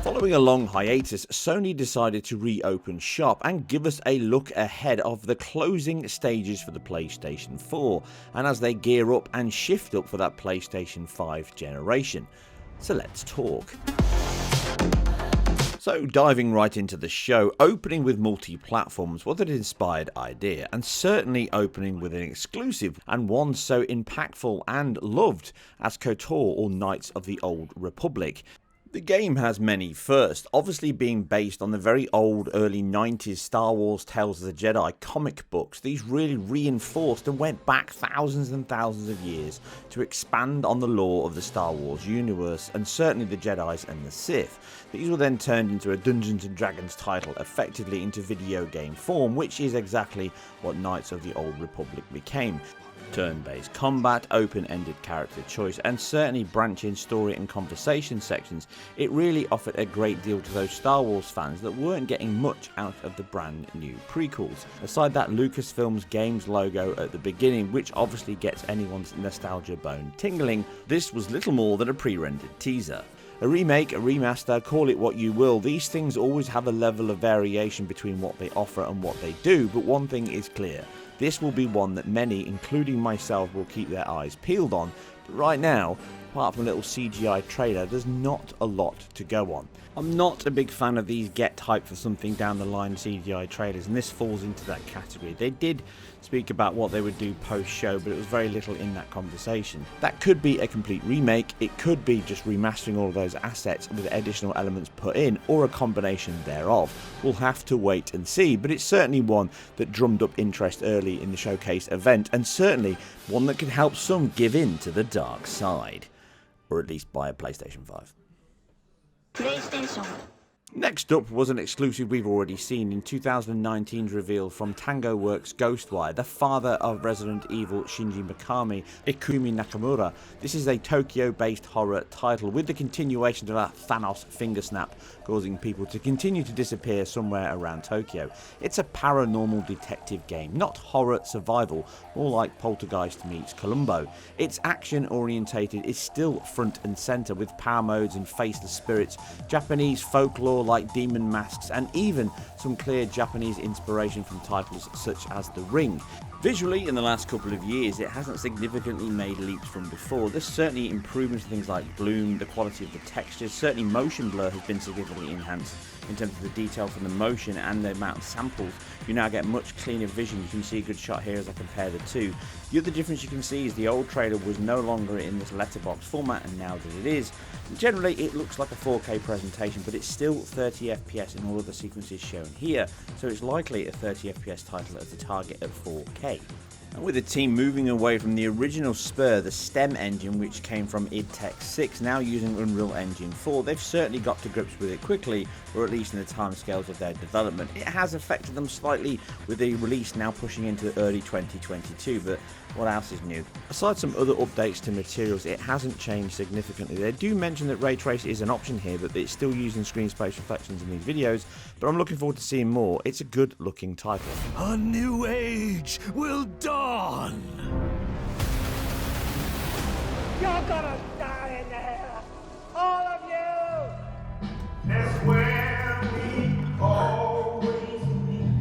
Following a long hiatus, Sony decided to reopen shop and give us a look ahead of the closing stages for the PlayStation 4, and as they gear up and shift up for that PlayStation 5 generation. So let's talk. So diving right into the show, opening with multi-platforms was an inspired idea, and certainly opening with an exclusive, and one so impactful and loved as KOTOR or Knights of the Old Republic. The game has many firsts, obviously being based on the very old early 90s Star Wars Tales of the Jedi comic books. These really reinforced and went back thousands and thousands of years to expand on the lore of the Star Wars universe, and certainly the Jedis and the Sith. These were then turned into a Dungeons & Dragons title, effectively into video game form, which is exactly what Knights of the Old Republic became. Turn-based combat, open-ended character choice, and certainly branching story and conversation sections. It really offered a great deal to those Star Wars fans that weren't getting much out of the brand new prequels. Aside that Lucasfilm's games logo at the beginning, which obviously gets anyone's nostalgia bone tingling, this was little more than a pre-rendered teaser. A remake, a remaster, call it what you will, these things always have a level of variation between what they offer and what they do, but one thing is clear. This will be one that many, including myself, will keep their eyes peeled on, but right now, apart from a little CGI trailer, there's not a lot to go on. I'm not a big fan of these get hype for something down the line CGI trailers, and this falls into that category. They did speak about what they would do post-show, but it was very little in that conversation. That could be a complete remake, it could be just remastering all of those assets with additional elements put in, or a combination thereof. We'll have to wait and see, but it's certainly one that drummed up interest early in the showcase event, and certainly one that could help some give in to the dark side. Or at least buy a PlayStation 5. PlayStation. Next up was an exclusive we've already seen in 2019's reveal from Tango Works' Ghostwire, the father of Resident Evil Shinji Mikami, Ikumi Nakamura. This is a Tokyo-based horror title with the continuation of that Thanos finger snap causing people to continue to disappear somewhere around Tokyo. It's a paranormal detective game, not horror survival, more like Poltergeist meets Columbo. It's action-orientated, is still front and centre with power modes and faceless spirits, Japanese folklore like demon masks, and even some clear Japanese inspiration from titles such as The Ring. Visually, in the last couple of years, it hasn't significantly made leaps from before. There's certainly improvements in things like bloom, the quality of the textures, certainly motion blur has been significantly enhanced in terms of the detail from the motion and the amount of samples. You now get much cleaner vision. You can see a good shot here as I compare the two. The other difference you can see is the old trailer was no longer in this letterbox format, and now that it is. Generally, it looks like a 4K presentation, but it's still 30 FPS in all of the sequences shown here, so it's likely a 30 FPS title as the target at 4K. And with the team moving away from the original Spur, the STEM engine which came from id Tech 6, now using Unreal Engine 4, they've certainly got to grips with it quickly, or at least in the timescales of their development. It has affected them slightly with the release now pushing into early 2022, but what else is new? Aside some other updates to materials, it hasn't changed significantly. They do mention that ray trace is an option here, but it's still using screen space reflections in these videos, but I'm looking forward to seeing more. It's a good looking title. A new age will dawn! You're gonna die in there! All of you! That's where we always meet.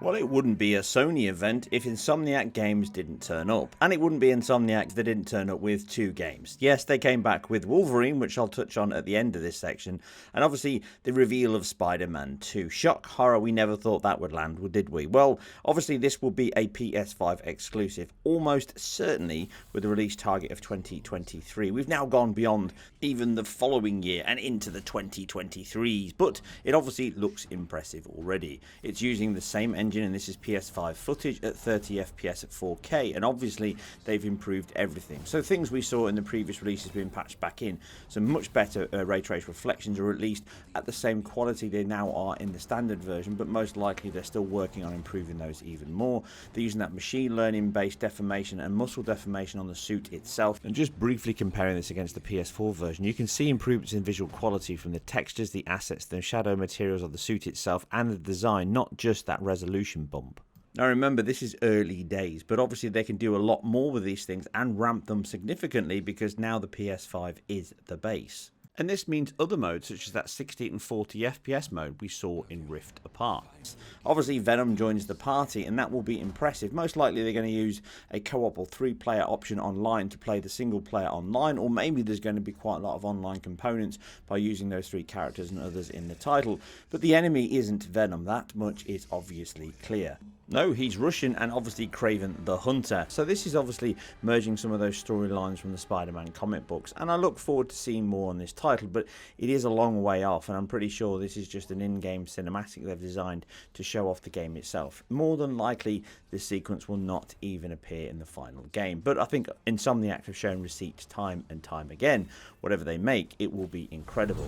Well, it wouldn't be a Sony event if Insomniac Games didn't turn up. And it wouldn't be Insomniac if they didn't turn up with two games. Yes, they came back with Wolverine, which I'll touch on at the end of this section, and obviously the reveal of SpiderMan 2. Shock horror, we never thought that would land, did we? Well, obviously this will be a PS5 exclusive, almost certainly with a release target of 2023. We've now gone beyond even the following year and into the 2023s, but it obviously looks impressive already. It's using the same engine, and this is PS5 footage at 30 FPS at 4K, and obviously they've improved everything. So things we saw in the previous releases being patched back in, some much better ray trace reflections, or at least at the same quality they now are in the standard version, but most likely they're still working on improving those even more. They're using that machine learning based deformation and muscle deformation on the suit itself, and just briefly comparing this against the PS4 version, you can see improvements in visual quality from the textures, the assets, the shadow materials of the suit itself, and the design, not just that resolution bump. Now remember, this is early days, but obviously they can do a lot more with these things and ramp them significantly because now the PS5 is the base. And this means other modes such as that 60 and 40 FPS mode we saw in Rift Apart. Obviously Venom joins the party and that will be impressive. Most likely they're going to use a co-op or 3-player option online to play the single player online, or maybe there's going to be quite a lot of online components by using those 3 characters and others in the title. But the enemy isn't Venom, that much is obviously clear. No, he's Russian and obviously Kraven the Hunter. So this is obviously merging some of those storylines from the Spider-Man comic books, and I look forward to seeing more on this title, but it is a long way off, and I'm pretty sure this is just an in-game cinematic they've designed to show off the game itself. More than likely, this sequence will not even appear in the final game, but I think Insomniac have shown receipts time and time again. Whatever they make, it will be incredible.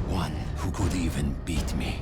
One who could even beat me.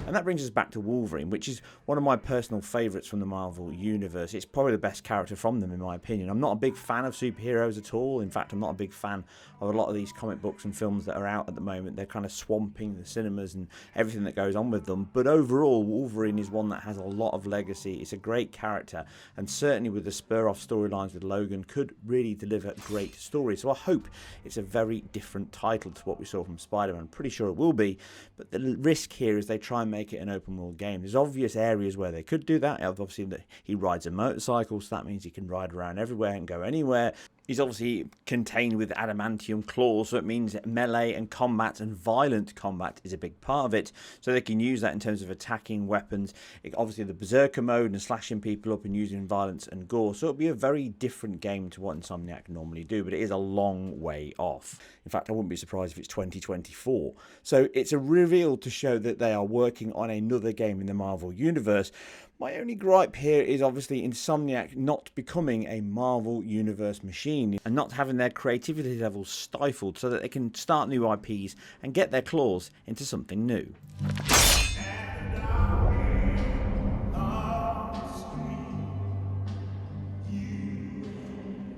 And that brings us back to Wolverine, which is one of my personal favourites from the Marvel Universe. It's probably the best character from them, in my opinion. I'm not a big fan of superheroes at all. In fact, I'm not a big fan of a lot of these comic books and films that are out at the moment. They're kind of swamping the cinemas and everything that goes on with them. But overall, Wolverine is one that has a lot of legacy. It's a great character, and certainly with the spur-off storylines with Logan, could really deliver great stories. So I hope it's a very different title to what we saw from Spider-Man. I'm pretty sure it will be, but the risk here is they try and make it an open world game. There's obvious areas where they could do that. Obviously, that he rides a motorcycle, so that means he can ride around everywhere and go anywhere. He's obviously contained with adamantium claws, so it means melee and combat and violent combat is a big part of it. So they can use that in terms of attacking weapons. Obviously, the berserker mode and slashing people up and using violence and gore. So it'll be a very different game to what Insomniac normally do, but it is a long way off. In fact, I wouldn't be surprised if it's 2024. So it's a reveal to show that they are working on another game in the Marvel Universe. My only gripe here is obviously Insomniac not becoming a Marvel Universe machine and not having their creativity levels stifled so that they can start new IPs and get their claws into something new.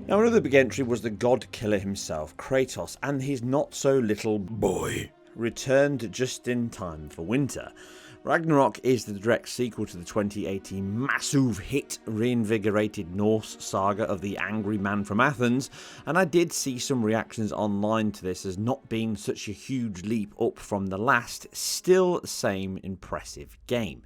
Now another big entry was the God Killer himself, Kratos, and his not so little boy returned just in time for winter. Ragnarok is the direct sequel to the 2018 massive hit reinvigorated Norse saga of the angry man from Athens, and I did see some reactions online to this as not being such a huge leap up from the last, still same impressive game.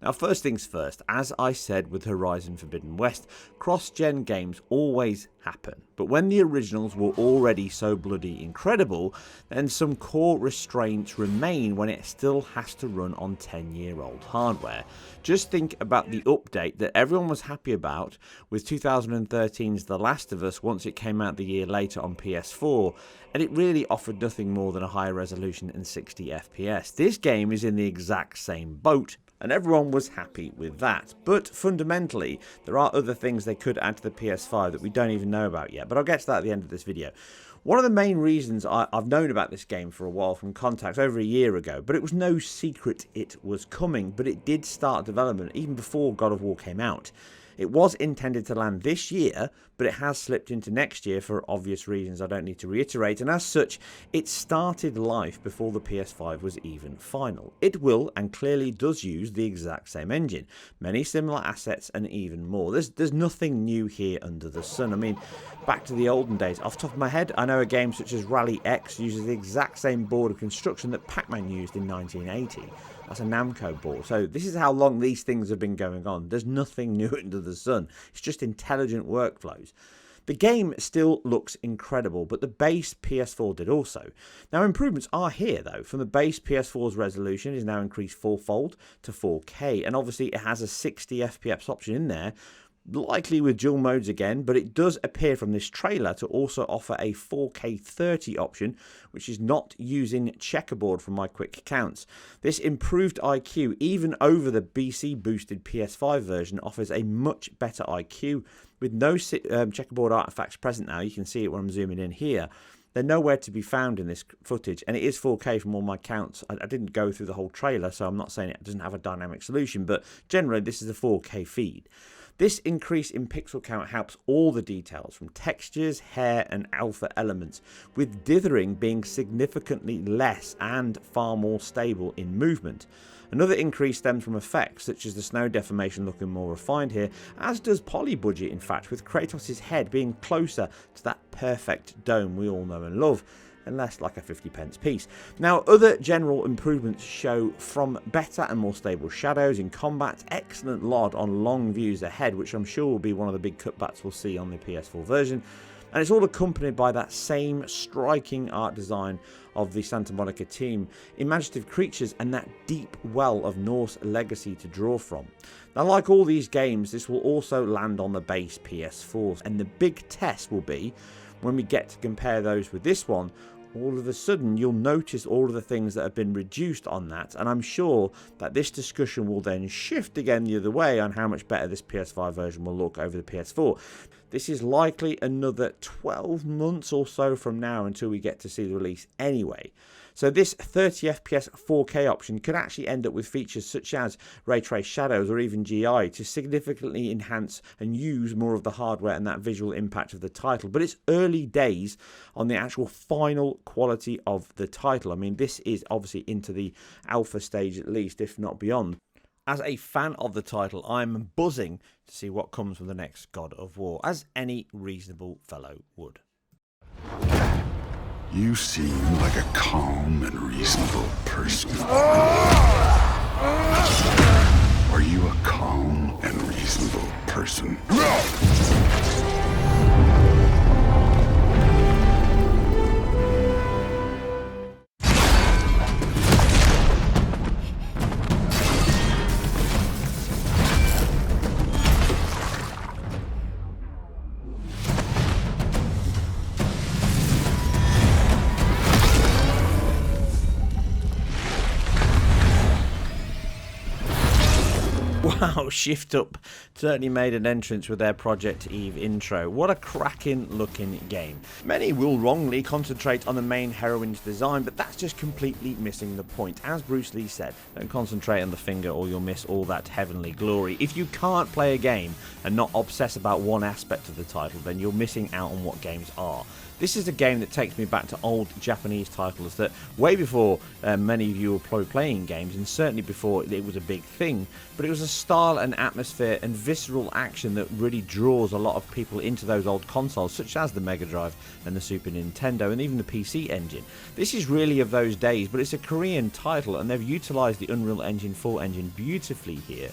Now first things first, as I said with Horizon Forbidden West, cross-gen games always happen, but when the originals were already so bloody incredible, then some core restraints remain when it still has to run on 10-year-old hardware. Just think about the update that everyone was happy about with 2013's The Last of Us once it came out the year later on PS4, and it really offered nothing more than a higher resolution and 60 FPS. This game is in the exact same boat, and everyone was happy with that. But fundamentally, there are other things they could add to the PS5 that we don't even know about yet, but I'll get to that at the end of this video. One of the main reasons I've known about this game for a while from contacts over a year ago, but it was no secret it was coming, but it did start development even before God of War came out. It was intended to land this year, but it has slipped into next year for obvious reasons I don't need to reiterate, and as such, it started life before the PS5 was even final. It will, and clearly does use, the exact same engine, many similar assets, and even more. There's nothing new here under the sun. I mean, back to the olden days. Off the top of my head, I know a game such as Rally X uses the exact same board of construction that Pac-Man used in 1980. That's a Namco board. So this is how long these things have been going on. There's nothing new under the sun. It's just intelligent workflows. The game still looks incredible, but the base PS4 did also. Now improvements are here though. From the base PS4's resolution is now increased fourfold to 4K, and obviously it has a 60 FPS option in there, likely with dual modes again, but it does appear from this trailer to also offer a 4K 30 option, which is not using checkerboard from my quick counts. This improved IQ, even over the BC boosted PS5 version, offers a much better IQ with no checkerboard artifacts present now. You can see it when I'm zooming in here. They're nowhere to be found in this footage, and it is 4K from all my counts. I didn't go through the whole trailer, so I'm not saying it doesn't have a dynamic solution, but generally this is a 4K feed. This increase in pixel count helps all the details from textures, hair and alpha elements, with dithering being significantly less and far more stable in movement. Another increase stems from effects such as the snow deformation looking more refined here, as does poly budget in fact, with Kratos' head being closer to that perfect dome we all know and love, and less like a 50p piece. Now, other general improvements show from better and more stable shadows in combat, excellent LOD on long views ahead, which I'm sure will be one of the big cutbacks we'll see on the PS4 version. And it's all accompanied by that same striking art design of the Santa Monica team, imaginative creatures and that deep well of Norse legacy to draw from. Now, like all these games, this will also land on the base PS4, and the big test will be when we get to compare those with this one. All of a sudden you'll notice all of the things that have been reduced on that, and I'm sure that this discussion will then shift again the other way on how much better this PS5 version will look over the PS4. This is likely another 12 months or so from now until we get to see the release anyway. So this 30 FPS 4K option could actually end up with features such as ray trace shadows or even GI to significantly enhance and use more of the hardware and that visual impact of the title. But it's early days on the actual final quality of the title. I mean, this is obviously into the alpha stage at least, if not beyond. As a fan of the title, I'm buzzing to see what comes from the next God of War, as any reasonable fellow would. You seem like a calm and reasonable person. Are you a calm and reasonable person? Wow, Shift Up certainly made an entrance with their Project Eve intro. What a cracking looking game. Many will wrongly concentrate on the main heroine's design, but that's just completely missing the point. As Bruce Lee said, don't concentrate on the finger or you'll miss all that heavenly glory. If you can't play a game and not obsess about one aspect of the title, then you're missing out on what games are. This is a game that takes me back to old Japanese titles that way before many of you were probably playing games, and certainly before it was a big thing, but it was a style and atmosphere and visceral action that really draws a lot of people into those old consoles, such as the Mega Drive and the Super Nintendo and even the PC Engine. This is really of those days, but it's a Korean title and they've utilised the Unreal Engine 4 engine beautifully here.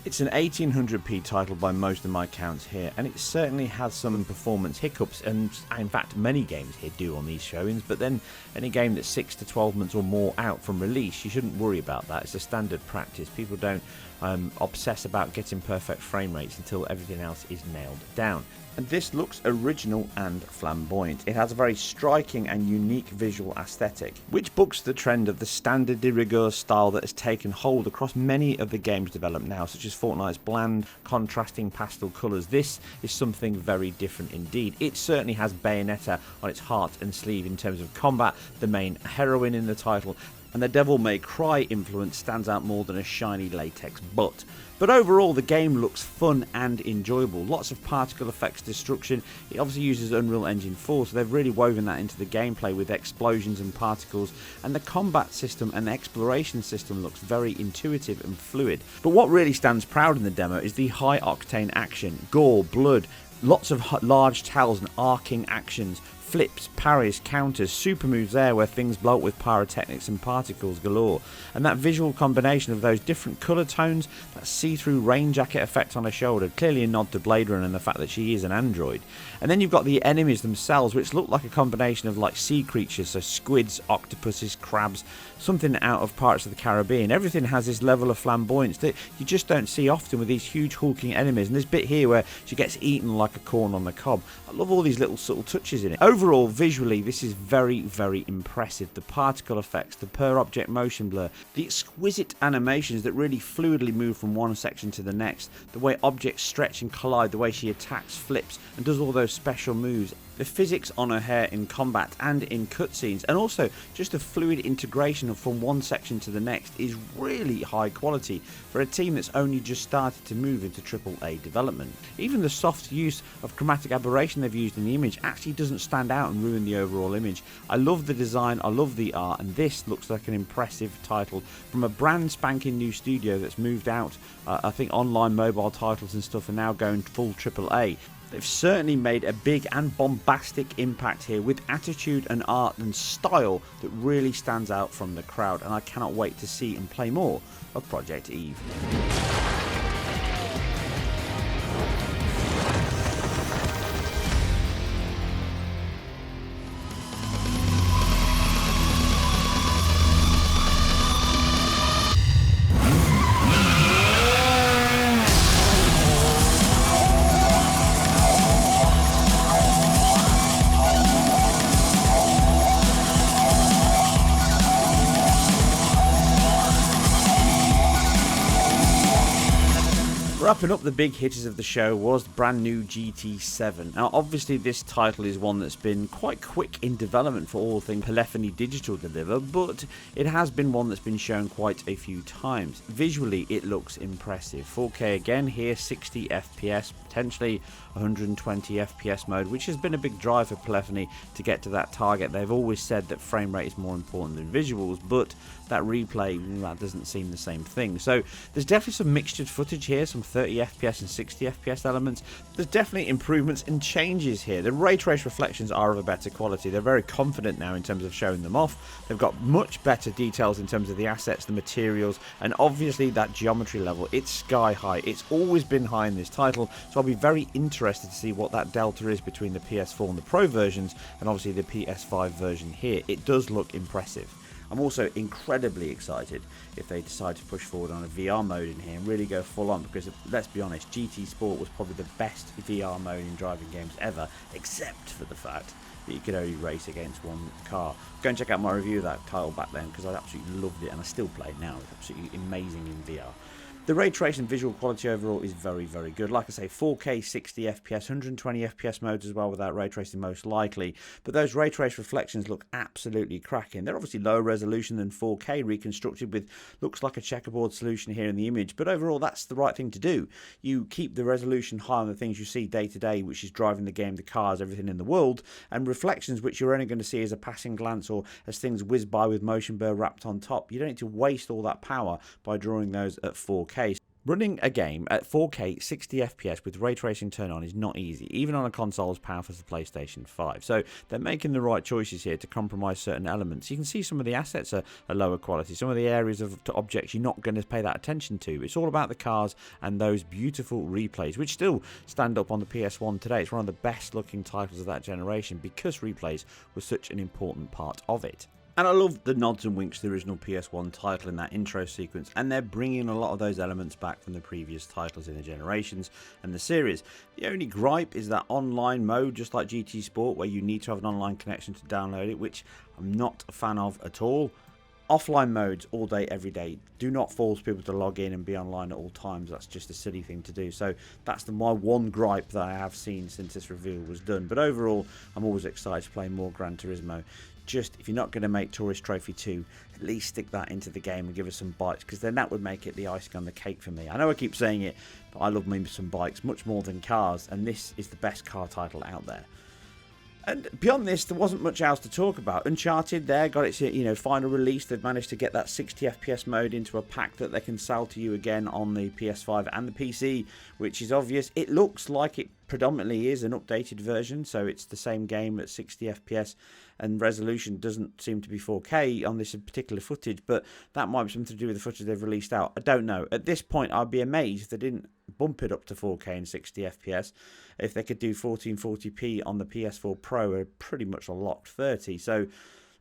It's an 1800p title by most of my counts here, and it certainly has some performance hiccups, and in fact many games here do on these showings, but then any game that's 6 to 12 months or more out from release, you shouldn't worry about that. It's a standard practice. People don't obsess about getting perfect frame rates until everything else is nailed down. And this looks original and flamboyant. It has a very striking and unique visual aesthetic, which bucks the trend of the standard de rigueur style that has taken hold across many of the games developed now, such as Fortnite's bland, contrasting pastel colours. This is something very different indeed. It certainly has Bayonetta on its heart and sleeve in terms of combat, the main heroine in the title, and the Devil May Cry influence stands out more than a shiny latex butt. But overall, the game looks fun and enjoyable. Lots of particle effects, destruction. It obviously uses Unreal Engine 4, so they've really woven that into the gameplay with explosions and particles. And the combat system and exploration system looks very intuitive and fluid. But what really stands proud in the demo is the high-octane action, gore, blood, lots of large tells and arcing actions, flips, parries, counters, super moves there where things blow up with pyrotechnics and particles galore. And that visual combination of those different colour tones, that see-through rain jacket effect on her shoulder, clearly a nod to Blade Runner and the fact that she is an android. And then you've got the enemies themselves, which look like a combination of like sea creatures, so squids, octopuses, crabs, something out of Pirates of the Caribbean. Everything has this level of flamboyance that you just don't see often with these huge hulking enemies. And this bit here where she gets eaten like a corn on the cob. I love all these little subtle touches in it. Overall, visually, this is very, very impressive. The particle effects, the per object motion blur, the exquisite animations that really fluidly move from one section to the next, the way objects stretch and collide, the way she attacks, flips, and does all those special moves. The physics on her hair in combat and in cutscenes, and also just the fluid integration from one section to the next, is really high quality for a team that's only just started to move into AAA development. Even the soft use of chromatic aberration they've used in the image actually doesn't stand out and ruin the overall image. I love the design, I love the art, and this looks like an impressive title from a brand spanking new studio that's moved out. I think online mobile titles and stuff are now going full AAA. They've certainly made a big and bombastic impact here with attitude and art and style that really stands out from the crowd, and I cannot wait to see and play more of Project Eve. Wrapping up the big hitters of the show was brand new GT7. Now obviously this title is one that's been quite quick in development for all things Polyphony Digital deliver, but it has been one that's been shown quite a few times. Visually it looks impressive. 4K again here, 60 FPS, potentially 120 FPS mode, which has been a big drive for Polyphony to get to that target. They've always said that frame rate is more important than visuals, but that replay, that doesn't seem the same thing. So there's definitely some mixtured footage here, some 30 FPS and 60 FPS elements. There's definitely improvements and changes here. The ray trace reflections are of a better quality. They're very confident now in terms of showing them off. They've got much better details in terms of the assets, the materials, and obviously that geometry level. It's sky high. It's always been high in this title, so I'll be very interested to see what that delta is between the PS4 and the Pro versions, and obviously the PS5 version here. It does look impressive. I'm also incredibly excited if they decide to push forward on a VR mode in here and really go full on, because let's be honest, GT Sport was probably the best VR mode in driving games ever, except for the fact that you could only race against one car. Go and check out my review of that title back then, because I absolutely loved it and I still play it now. It's absolutely amazing in VR. The ray trace and visual quality overall is very, very good. Like I say, 4K 60 FPS, 120 FPS modes as well without ray tracing most likely. But those ray trace reflections look absolutely cracking. They're obviously lower resolution than 4K, reconstructed with looks like a checkerboard solution here in the image. But overall, that's the right thing to do. You keep the resolution high on the things you see day to day, which is driving the game, the cars, everything in the world, and reflections which you're only going to see as a passing glance or as things whiz by with motion blur wrapped on top. You don't need to waste all that power by drawing those at 4K. Running a game at 4K 60 FPS with ray tracing turned on is not easy, even on a console as powerful as the PlayStation 5. So they're making the right choices here to compromise certain elements. You can see some of the assets are lower quality, some of the areas of objects you're not going to pay that attention to. It's all about the cars and those beautiful replays, which still stand up on the PS1 today. It's one of the best looking titles of that generation because replays was such an important part of it. And I love the nods and winks to the original PS1 title in that intro sequence, and they're bringing a lot of those elements back from the previous titles in the generations and the series. The only gripe is that online mode, just like GT Sport, where you need to have an online connection to download it, which I'm not a fan of at all. Offline modes all day, every day. Do not force people to log in and be online at all times. That's just a silly thing to do. So that's my one gripe that I have seen since this reveal was done. But overall, I'm always excited to play more Gran Turismo. Just, if you're not going to make Tourist Trophy 2, at least stick that into the game and give us some bikes, because then that would make it the icing on the cake for me. I know I keep saying it, but I love me some bikes much more than cars, and this is the best car title out there. And beyond this, there wasn't much else to talk about. Uncharted there got its final release. They've managed to get that 60 FPS mode into a pack that they can sell to you again on the PS5 and the PC, which is obvious. It looks like it predominantly is an updated version, so it's the same game at 60 FPS, and resolution doesn't seem to be 4K on this particular footage, but that might be something to do with the footage they've released out. I don't know. At this point, I'd be amazed if they didn't bump it up to 4K and 60 FPS. If they could do 1440p on the PS4 Pro, are pretty much a locked 30. So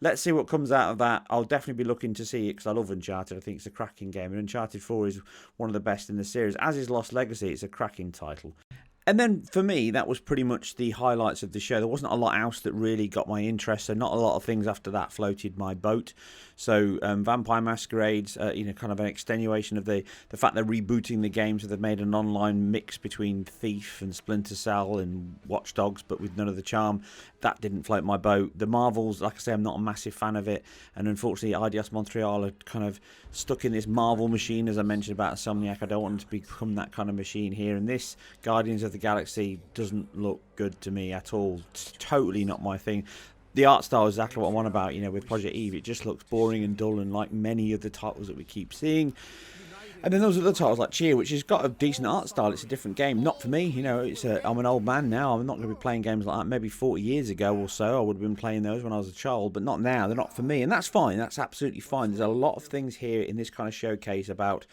let's see what comes out of that. I'll definitely be looking to see it because I love Uncharted. I think it's a cracking game, and Uncharted 4 is one of the best in the series, as is Lost Legacy. It's a cracking title. And then for me, that was pretty much the highlights of the show. There wasn't a lot else that really got my interest, so not a lot of things after that floated my boat. So Vampire Masquerades, kind of an extenuation of the fact they're rebooting the game, so they've made an online mix between Thief and Splinter Cell and Watch Dogs, but with none of the charm. That didn't float my boat. The Marvels, like I say, I'm not a massive fan of it, and unfortunately IDS Montreal are kind of stuck in this Marvel machine, as I mentioned about Insomniac. I don't want them to become that kind of machine here, and this Guardians of the Galaxy doesn't look good to me at all. It's totally not my thing. The art style is exactly what I want about, with Project Eve. It just looks boring and dull, and like many of the titles that we keep seeing. And then those other titles like Cheer, which has got a decent art style. It's a different game. Not for me. I'm an old man now. I'm not going to be playing games like that. Maybe 40 years ago or so, I would have been playing those when I was a child, but not now. They're not for me. And that's fine. That's absolutely fine. There's a lot of things here in this kind of showcase about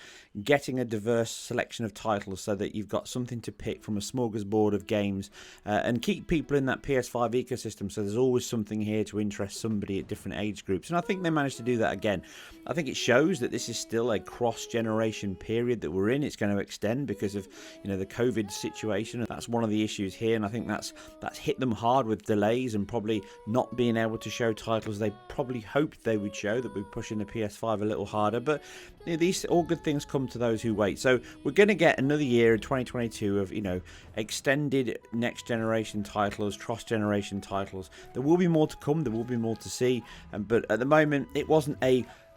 getting a diverse selection of titles so that you've got something to pick from a smorgasbord of games and keep people in that PS5 ecosystem. So there's always something here to interest somebody at different age groups. And I think they managed to do that again. I think it shows that this is still a cross-generation period that we're in. It's going to extend because of the COVID situation. That's one of the issues here, and I think that's hit them hard with delays and probably not being able to show titles they probably hoped they would show, that we're pushing the PS5 a little harder. But these all good things come to those who wait. So we're going to get another year in 2022 of extended next generation titles, cross generation titles. There will be more to come. There will be more to see. But at the moment, it wasn't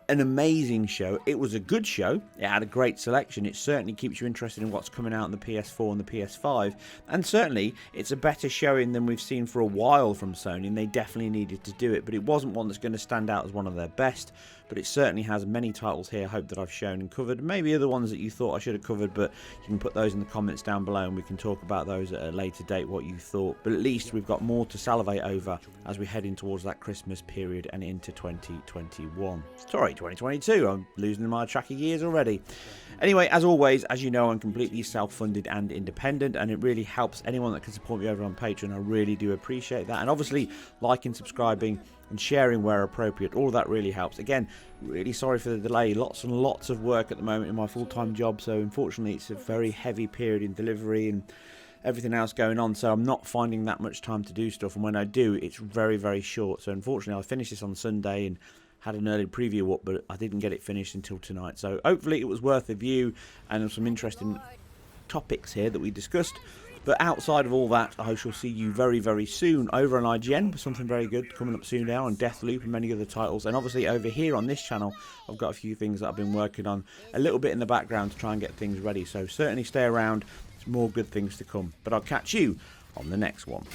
an amazing show. It was a good show. It had a great selection. It certainly keeps you interested in what's coming out on the PS4 and the PS5. And certainly, it's a better showing than we've seen for a while from Sony, and they definitely needed to do it. But it wasn't one that's going to stand out as one of their best. But it certainly has many titles here, I hope, that I've shown and covered. Maybe other ones that you thought I should have covered, but you can put those in the comments down below and we can talk about those at a later date, what you thought. But at least we've got more to salivate over as we head in towards that Christmas period and into 2021. Sorry, 2022. I'm losing my track of years already. Anyway, as always, as you know, I'm completely self-funded and independent, and it really helps anyone that can support me over on Patreon. I really do appreciate that. And obviously, liking, subscribing, and sharing where appropriate, all of that really helps. Again, really sorry for the delay. Lots and lots of work at the moment in my full-time job, so unfortunately it's a very heavy period in delivery and everything else going on, so I'm not finding that much time to do stuff, and when I do, it's very, very short. So unfortunately, I finished this on Sunday and had an early preview up, but I didn't get it finished until tonight. So hopefully it was worth a view, and there's some interesting topics here that we discussed. But outside of all that, I shall see you very, very soon over on IGN for something very good coming up soon now, on Deathloop and many other titles. And obviously over here on this channel, I've got a few things that I've been working on a little bit in the background to try and get things ready. So certainly stay around. There's more good things to come. But I'll catch you on the next one.